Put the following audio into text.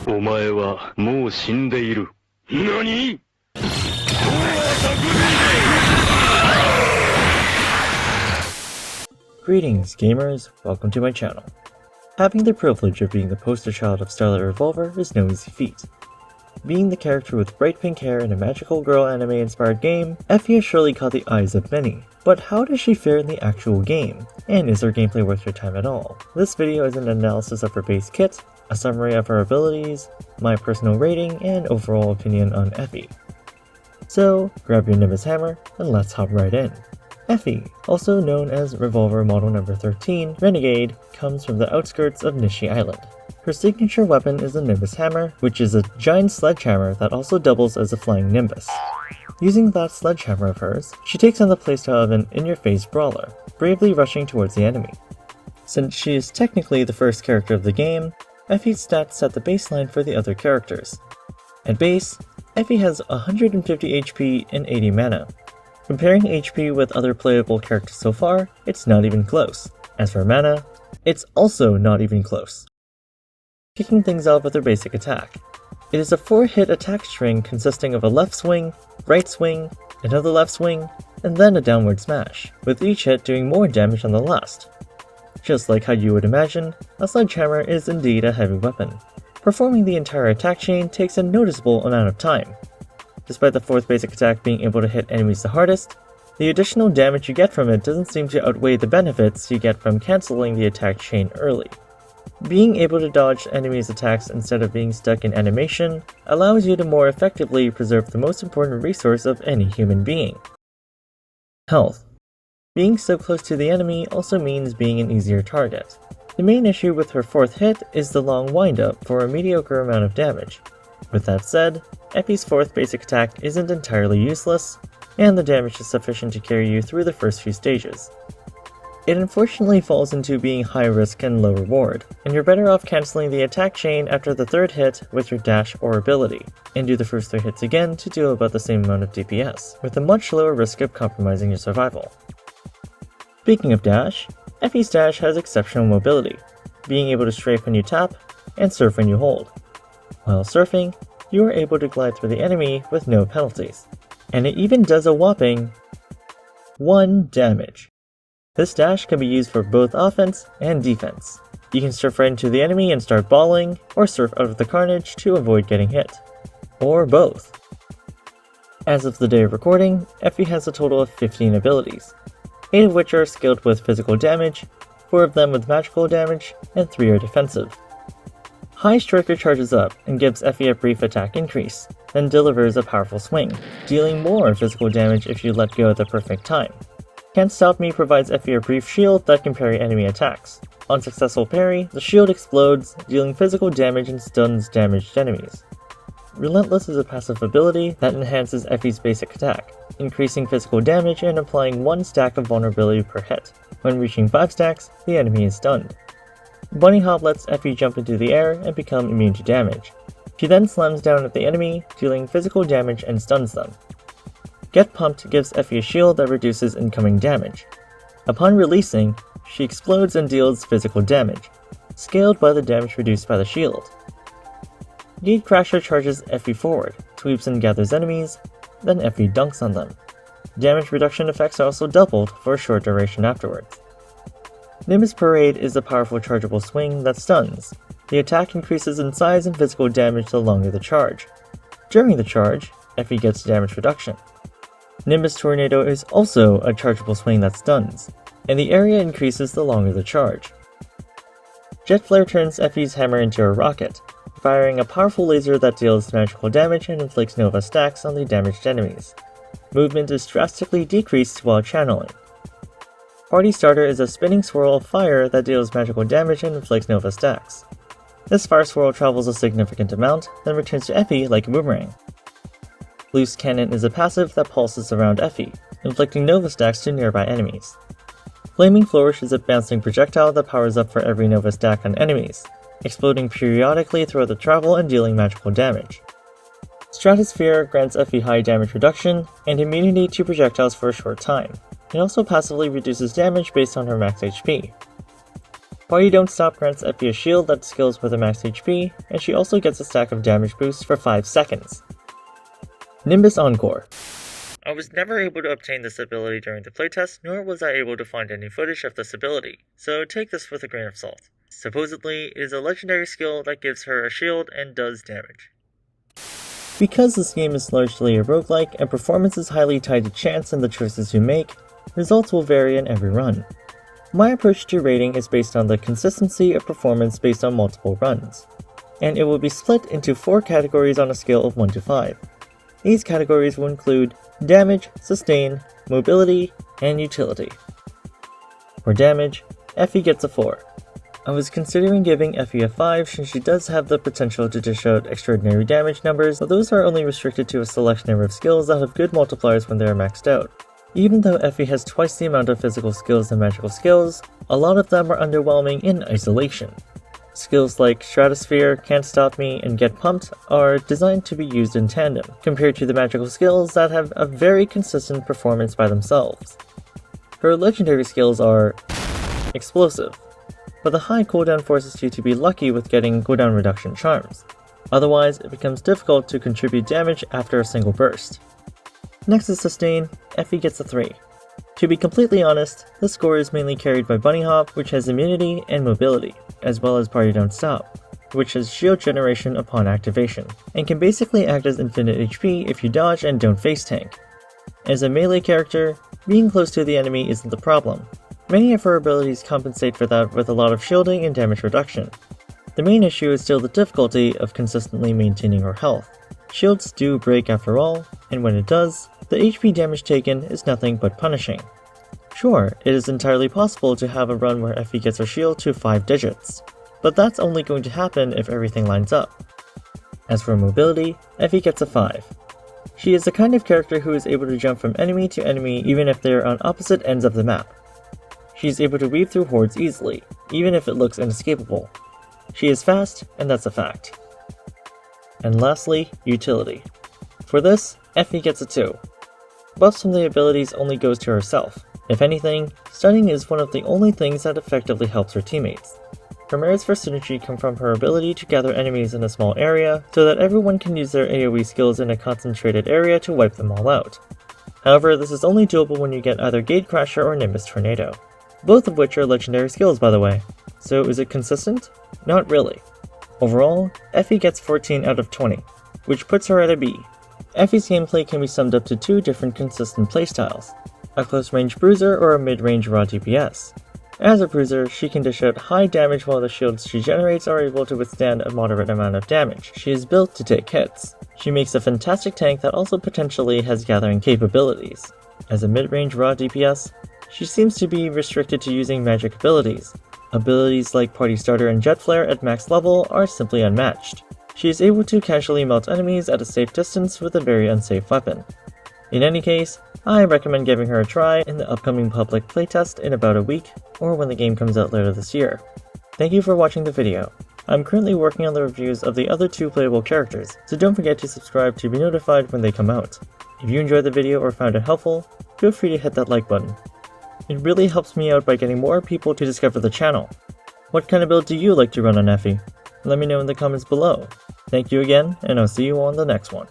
お前はもう死んでいる。何? Greetings gamers, welcome to my channel. Having the privilege of being the poster child of Starlight Re Volver is no easy feat. Being the character with bright pink hair in a magical girl anime inspired game, Effy has surely caught the eyes of many. But how does she fare in the actual game? And is her gameplay worth your time at all? This video is an analysis of her base kit, a summary of her abilities, my personal rating, and overall opinion on Effy. So grab your Nimbus hammer and let's hop right in. Effy, also known as Revolver Model Number 13 Renegade, comes from the outskirts of Nishi Island. Her signature weapon is the Nimbus Hammer, which is a giant sledgehammer that also doubles as a flying Nimbus. Using that sledgehammer of hers, she takes on the playstyle of an in-your-face brawler, bravely rushing towards the enemy. Since she is technically the first character of the game, Effy's stats set the baseline for the other characters. At base, Effy has 150 HP and 80 mana. Comparing HP with other playable characters so far, it's not even close. As for mana, it's also not even close. Kicking things off with her basic attack. It is a 4-hit attack string consisting of a left swing, right swing, another left swing, and then a downward smash, with each hit doing more damage than the last. Just like how you would imagine, a sledgehammer is indeed a heavy weapon. Performing the entire attack chain takes a noticeable amount of time. Despite the 4th basic attack being able to hit enemies the hardest, the additional damage you get from it doesn't seem to outweigh the benefits you get from cancelling the attack chain early. Being able to dodge enemies' attacks instead of being stuck in animation allows you to more effectively preserve the most important resource of any human being: health. Being so close to the enemy also means being an easier target. The main issue with her 4th hit is the long wind-up for a mediocre amount of damage. With that said, Effy's 4th basic attack isn't entirely useless, and the damage is sufficient to carry you through the first few stages. It unfortunately falls into being high risk and low reward, and you're better off cancelling the attack chain after the 3rd hit with your dash or ability, and do the first 3 hits again to deal about the same amount of DPS, with a much lower risk of compromising your survival. Speaking of dash, Effy's dash has exceptional mobility, being able to strafe when you tap, and surf when you hold. While surfing, you are able to glide through the enemy with no penalties, and it even does a whopping 1 damage. This dash can be used for both offense and defense. You can surf right into the enemy and start balling, or surf out of the carnage to avoid getting hit. Or both. As of the day of recording, Effy has a total of 15 abilities, 8 of which are skilled with physical damage, 4 of them with magical damage, and 3 are defensive. High Striker charges up and gives Effy a brief attack increase, then delivers a powerful swing, dealing more physical damage if you let go at the perfect time. Can't Stop Me provides Effy a brief shield that can parry enemy attacks. On successful parry, the shield explodes, dealing physical damage and stuns damaged enemies. Relentless is a passive ability that enhances Effy's basic attack, increasing physical damage and applying 1 stack of vulnerability per hit. When reaching 5 stacks, the enemy is stunned. Bunny Hop lets Effy jump into the air and become immune to damage. She then slams down at the enemy, dealing physical damage and stuns them. Get Pumped gives Effy a shield that reduces incoming damage. Upon releasing, she explodes and deals physical damage, scaled by the damage reduced by the shield. Gate Crasher charges Effy forward, sweeps and gathers enemies, then Effy dunks on them. Damage reduction effects are also doubled for a short duration afterwards. Nimbus Parade is a powerful chargeable swing that stuns. The attack increases in size and physical damage the longer the charge. During the charge, Effy gets damage reduction. Nimbus Tornado is also a chargeable swing that stuns, and the area increases the longer the charge. Jet Flare turns Effy's hammer into a rocket, firing a powerful laser that deals magical damage and inflicts Nova stacks on the damaged enemies. Movement is drastically decreased while channeling. Party Starter is a spinning swirl of fire that deals magical damage and inflicts Nova stacks. This fire swirl travels a significant amount, then returns to Effy like a boomerang. Loose Cannon is a passive that pulses around Effy, inflicting Nova stacks to nearby enemies. Flaming Flourish is a bouncing projectile that powers up for every Nova stack on enemies, exploding periodically throughout the travel and dealing magical damage. Stratosphere grants Effy high damage reduction and immunity to projectiles for a short time. It also passively reduces damage based on her max HP. Party Don't Stop grants Effy a shield that scales with a max HP, and she also gets a stack of damage boosts for 5 seconds. Nimbus Encore. I was never able to obtain this ability during the playtest, nor was I able to find any footage of this ability, so take this with a grain of salt. Supposedly, it is a legendary skill that gives her a shield and does damage. Because this game is largely a roguelike and performance is highly tied to chance and the choices you make, results will vary in every run. My approach to rating is based on the consistency of performance based on multiple runs, and it will be split into 4 categories on a scale of 1 to 5. These categories will include damage, sustain, mobility, and utility. For damage, Effy gets a 4. I was considering giving Effy a 5 since she does have the potential to dish out extraordinary damage numbers, but those are only restricted to a select number of skills that have good multipliers when they are maxed out. Even though Effy has twice the amount of physical skills and magical skills, a lot of them are underwhelming in isolation. Skills like Stratosphere, Can't Stop Me, and Get Pumped are designed to be used in tandem, compared to the magical skills that have a very consistent performance by themselves. Her legendary skills are explosive, but the high cooldown forces you to be lucky with getting cooldown reduction charms. Otherwise, it becomes difficult to contribute damage after a single burst. Next is Sustain. Effy gets a 3. To be completely honest, this score is mainly carried by Bunny Hop, which has immunity and mobility, as well as Party Don't Stop, which has shield generation upon activation, and can basically act as infinite HP if you dodge and don't face tank. As a melee character, being close to the enemy isn't the problem. Many of her abilities compensate for that with a lot of shielding and damage reduction. The main issue is still the difficulty of consistently maintaining her health. Shields do break after all, and when it does, the HP damage taken is nothing but punishing. Sure, it is entirely possible to have a run where Effy gets her shield to 5 digits, but that's only going to happen if everything lines up. As for mobility, Effy gets a 5. She is the kind of character who is able to jump from enemy to enemy even if they are on opposite ends of the map. She is able to weave through hordes easily, even if it looks inescapable. She is fast, and that's a fact. And lastly, utility. For this, Effy gets a 2. Buffs from the abilities only goes to herself. If anything, stunning is one of the only things that effectively helps her teammates. Her merits for synergy come from her ability to gather enemies in a small area, so that everyone can use their AoE skills in a concentrated area to wipe them all out. However, this is only doable when you get either Gatecrasher or Nimbus Tornado. Both of which are legendary skills, by the way. So is it consistent? Not really. Overall, Effy gets 14 out of 20, which puts her at a B. Effy's gameplay can be summed up to 2 different consistent playstyles, a close-range bruiser or a mid-range raw DPS. As a bruiser, she can dish out high damage while the shields she generates are able to withstand a moderate amount of damage. She is built to take hits. She makes a fantastic tank that also potentially has gathering capabilities. As a mid-range raw DPS, she seems to be restricted to using magic abilities. Abilities like Party Starter and Jet Flare at max level are simply unmatched. She is able to casually melt enemies at a safe distance with a very unsafe weapon. In any case, I recommend giving her a try in the upcoming public playtest in about a week, or when the game comes out later this year. Thank you for watching the video. I'm currently working on the reviews of the other 2 playable characters, so don't forget to subscribe to be notified when they come out. If you enjoyed the video or found it helpful, feel free to hit that like button. It really helps me out by getting more people to discover the channel. What kind of build do you like to run on Effy? Let me know in the comments below. Thank you again, and I'll see you on the next one.